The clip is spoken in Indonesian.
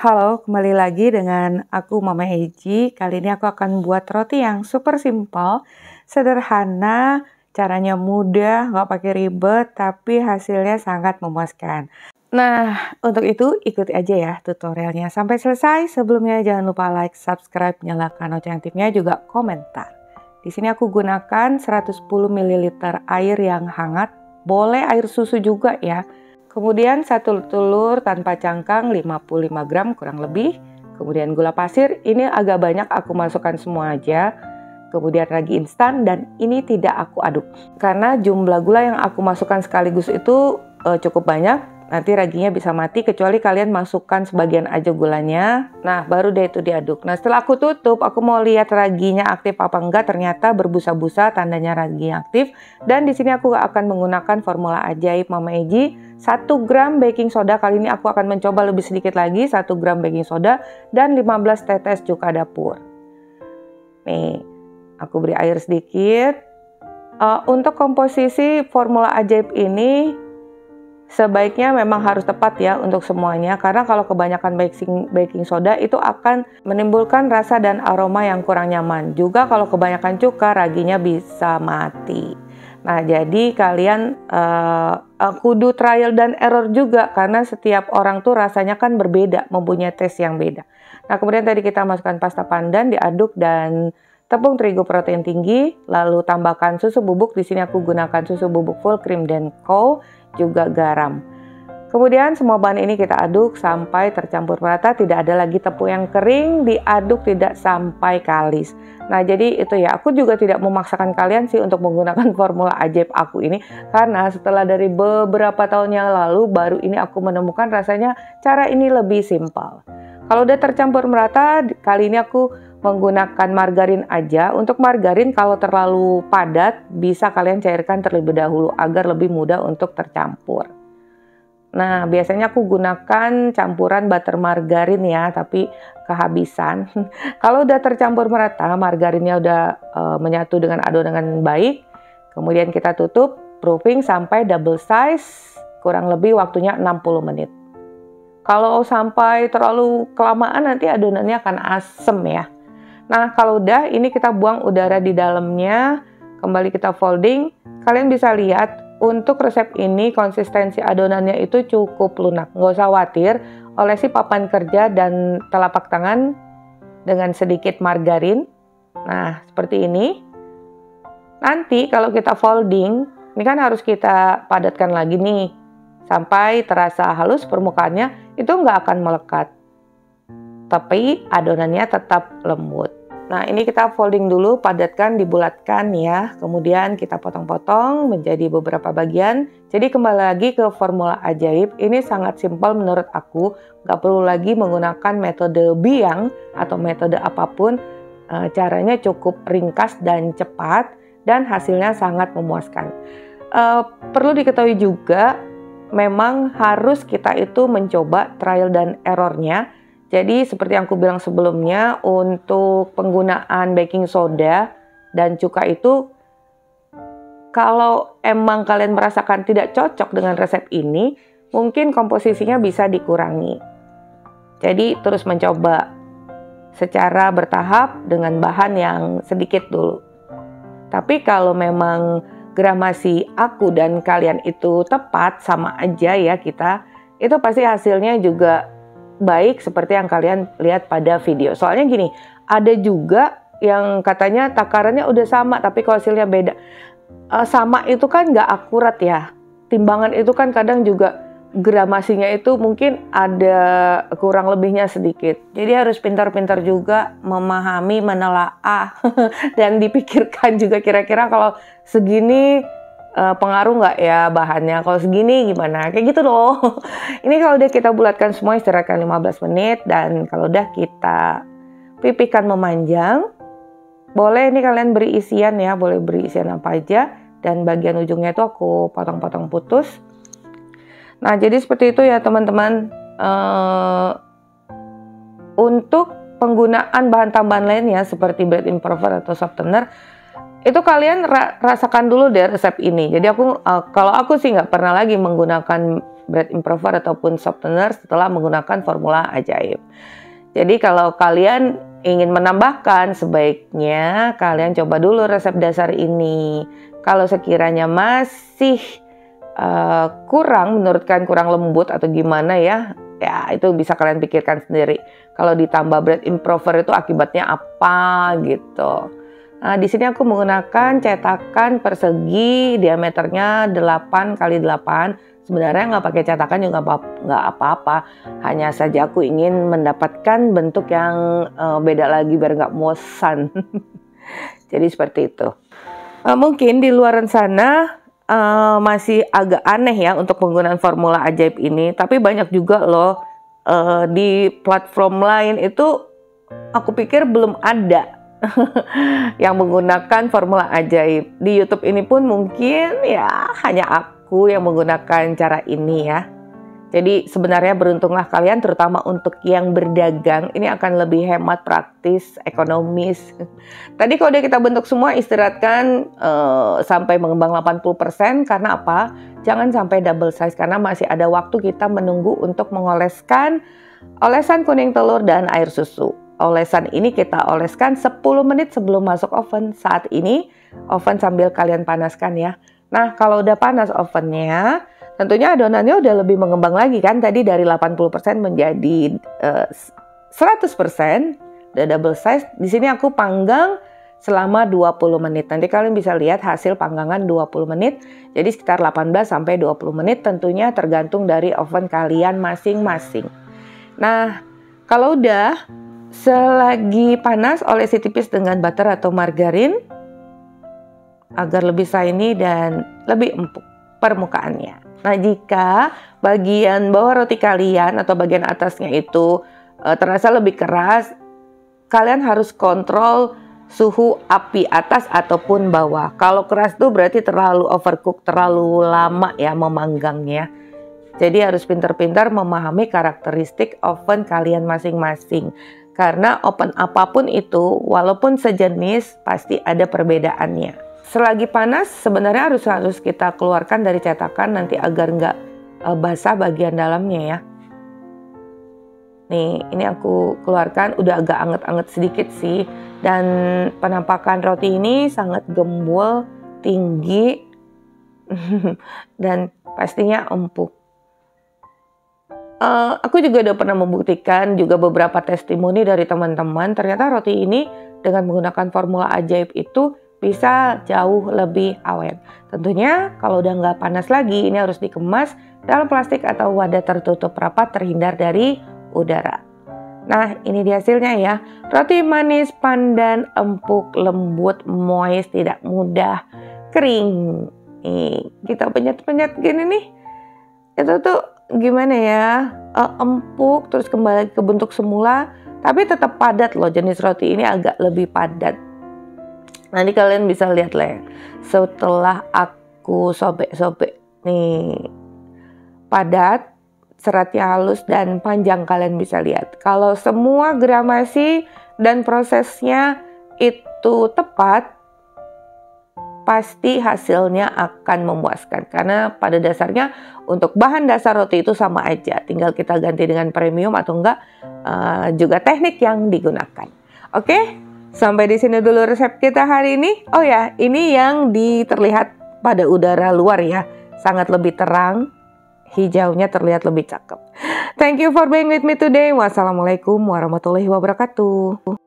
Halo, kembali lagi dengan aku Mama Heiji. Kali ini aku akan buat roti yang super simple, sederhana, caranya mudah, nggak pakai ribet, tapi hasilnya sangat memuaskan. Nah, untuk itu ikuti aja ya tutorialnya sampai selesai. Sebelumnya jangan lupa like, subscribe, nyalakan lonceng aktifnya, juga komentar. Di sini aku gunakan 110 ml air yang hangat, boleh air susu juga ya. Kemudian 1 telur tanpa cangkang 55 gram kurang lebih. Kemudian gula pasir, ini agak banyak aku masukkan semua aja. Kemudian ragi instan, dan ini tidak aku aduk. Karena jumlah gula yang aku masukkan sekaligus itu cukup banyak. Nanti raginya bisa mati kecuali kalian masukkan sebagian aja gulanya. Nah, baru deh itu diaduk. Nah, setelah aku tutup, aku mau lihat raginya aktif apa enggak. Ternyata berbusa-busa, tandanya raginya aktif. Dan di sini aku akan menggunakan formula ajaib Mama Heiji. 1 gram baking soda, kali ini aku akan mencoba lebih sedikit lagi. 1 gram baking soda dan 15 tetes cuka dapur. Nih, aku beri air sedikit. Untuk komposisi formula ajaib ini sebaiknya memang harus tepat ya untuk semuanya, karena kalau kebanyakan baking soda itu akan menimbulkan rasa dan aroma yang kurang nyaman. Juga kalau kebanyakan cuka, raginya bisa mati. Nah, jadi kalian kudu trial dan error juga, karena setiap orang tuh rasanya kan berbeda, mempunyai taste yang beda. Nah, kemudian tadi kita masukkan pasta pandan, diaduk, dan tepung terigu protein tinggi, lalu tambahkan susu bubuk. Di sini aku gunakan susu bubuk full cream dan co, juga garam. Kemudian semua bahan ini kita aduk sampai tercampur merata, tidak ada lagi tepung yang kering, diaduk tidak sampai kalis. Nah, jadi itu ya, aku juga tidak memaksakan kalian sih untuk menggunakan formula ajaib aku ini, karena setelah dari beberapa tahun yang lalu, baru ini aku menemukan rasanya cara ini lebih simpel. Kalau udah tercampur merata, kali ini aku menggunakan margarin aja. Untuk margarin kalau terlalu padat, bisa kalian cairkan terlebih dahulu agar lebih mudah untuk tercampur. Nah, biasanya aku gunakan campuran butter margarin ya, tapi kehabisan. Kalau udah tercampur merata, margarinnya udah menyatu dengan adonan dengan baik. Kemudian kita tutup, proofing sampai double size, kurang lebih waktunya 60 menit. Kalau sampai terlalu kelamaan nanti adonannya akan asem ya. Nah, kalau udah, ini kita buang udara di dalamnya, kembali kita folding. Kalian bisa lihat, untuk resep ini konsistensi adonannya itu cukup lunak. Nggak usah khawatir, olesi papan kerja dan telapak tangan dengan sedikit margarin. Nah, seperti ini. Nanti kalau kita folding, ini kan harus kita padatkan lagi nih, sampai terasa halus permukaannya, itu nggak akan melekat. Tapi adonannya tetap lembut. Nah, ini kita folding dulu, padatkan, dibulatkan ya. Kemudian kita potong-potong menjadi beberapa bagian. Jadi kembali lagi ke formula ajaib. Ini sangat simpel menurut aku. Nggak perlu lagi menggunakan metode biang atau metode apapun. Caranya cukup ringkas dan cepat, dan hasilnya sangat memuaskan. Perlu diketahui juga, memang harus kita itu mencoba trial dan errornya. Jadi seperti yang aku bilang sebelumnya, untuk penggunaan baking soda dan cuka itu, kalau emang kalian merasakan tidak cocok dengan resep ini, mungkin komposisinya bisa dikurangi. Jadi terus mencoba secara bertahap dengan bahan yang sedikit dulu. Tapi kalau memang gramasi aku dan kalian itu tepat, sama aja ya kita, itu pasti hasilnya juga baik seperti yang kalian lihat pada video. Soalnya gini, ada juga yang katanya takarannya udah sama tapi kalau hasilnya beda. Sama itu kan nggak akurat ya. Timbangan itu kan kadang juga gramasinya itu mungkin ada kurang lebihnya sedikit. Jadi harus pintar-pintar juga memahami, menelaah dan dipikirkan juga kira-kira kalau segini pengaruh nggak ya bahannya, kalau segini gimana, kayak gitu loh. Ini kalau udah kita bulatkan semua, istirahatkan 15 menit, dan kalau udah kita pipihkan memanjang, boleh ini kalian beri isian ya, boleh beri isian apa aja, dan bagian ujungnya itu aku potong-potong putus. Nah, jadi seperti itu ya teman-teman. Untuk penggunaan bahan tambahan lainnya seperti bread improver atau softener, itu kalian rasakan dulu deh resep ini. Jadi aku kalau aku sih nggak pernah lagi menggunakan bread improver ataupun softener setelah menggunakan formula ajaib. Jadi kalau kalian ingin menambahkan, sebaiknya kalian coba dulu resep dasar ini. Kalau sekiranya masih menurut kalian kurang lembut atau gimana ya itu bisa kalian pikirkan sendiri. Kalau ditambah bread improver itu akibatnya apa gitu. Nah, di sini aku menggunakan cetakan persegi diameternya 8 x 8. Sebenarnya nggak pakai cetakan juga nggak apa-apa. Hanya saja aku ingin mendapatkan bentuk yang beda lagi biar nggak bosan. Jadi seperti itu. Mungkin di luar sana masih agak aneh ya untuk penggunaan formula ajaib ini. Tapi banyak juga loh di platform lain itu aku pikir belum ada yang menggunakan formula ajaib. Di YouTube ini pun mungkin ya hanya aku yang menggunakan cara ini ya. Jadi sebenarnya beruntunglah kalian, terutama untuk yang berdagang, ini akan lebih hemat, praktis, ekonomis. Tadi kalau udah kita bentuk semua, istirahatkan sampai mengembang 80%. Karena apa? Jangan sampai double size karena masih ada waktu kita menunggu untuk mengoleskan olesan kuning telur dan air susu. Olesan ini kita oleskan 10 menit sebelum masuk oven. Saat ini oven sambil kalian panaskan ya. Nah, kalau udah panas ovennya, tentunya adonannya udah lebih mengembang lagi kan. Tadi dari 80% menjadi 100%, udah double size. Di sini aku panggang selama 20 menit. Nanti kalian bisa lihat hasil panggangan 20 menit. Jadi sekitar 18 sampai 20 menit, tentunya tergantung dari oven kalian masing-masing. Nah, kalau udah selagi panas, olesi tipis dengan butter atau margarin agar lebih shiny dan lebih empuk permukaannya. Nah, jika bagian bawah roti kalian atau bagian atasnya itu terasa lebih keras, kalian harus kontrol suhu api atas ataupun bawah. Kalau keras tuh berarti terlalu overcook, terlalu lama ya memanggangnya. Jadi harus pintar-pintar memahami karakteristik oven kalian masing-masing. Karena oven apapun itu, walaupun sejenis, pasti ada perbedaannya. Selagi panas, sebenarnya harus kita keluarkan dari cetakan nanti agar nggak basah bagian dalamnya ya. Nih, ini aku keluarkan, udah agak anget-anget sedikit sih. Dan penampakan roti ini sangat gembul, tinggi, dan pastinya empuk. Aku juga udah pernah membuktikan juga beberapa testimoni dari teman-teman. Ternyata roti ini dengan menggunakan formula ajaib itu bisa jauh lebih awet. Tentunya kalau udah nggak panas lagi, ini harus dikemas dalam plastik atau wadah tertutup rapat terhindar dari udara. Nah, ini dia hasilnya ya. Roti manis, pandan, empuk, lembut, moist, tidak mudah kering. Nih, kita penyet-penyet gini nih. Itu tuh gimana ya, empuk terus kembali ke bentuk semula, tapi tetap padat loh. Jenis roti ini agak lebih padat. Nanti kalian bisa lihat lah setelah aku sobek-sobek nih, padat, seratnya halus dan panjang. Kalian bisa lihat kalau semua gramasi dan prosesnya itu tepat, pasti hasilnya akan memuaskan. Karena pada dasarnya untuk bahan dasar roti itu sama aja, tinggal kita ganti dengan premium atau enggak, juga teknik yang digunakan. Oke, sampai di sini dulu resep kita hari ini. Oh ya, ini yang terlihat pada udara luar ya, sangat lebih terang, hijaunya terlihat lebih cakep. Thank you for being with me today. Wassalamualaikum warahmatullahi wabarakatuh.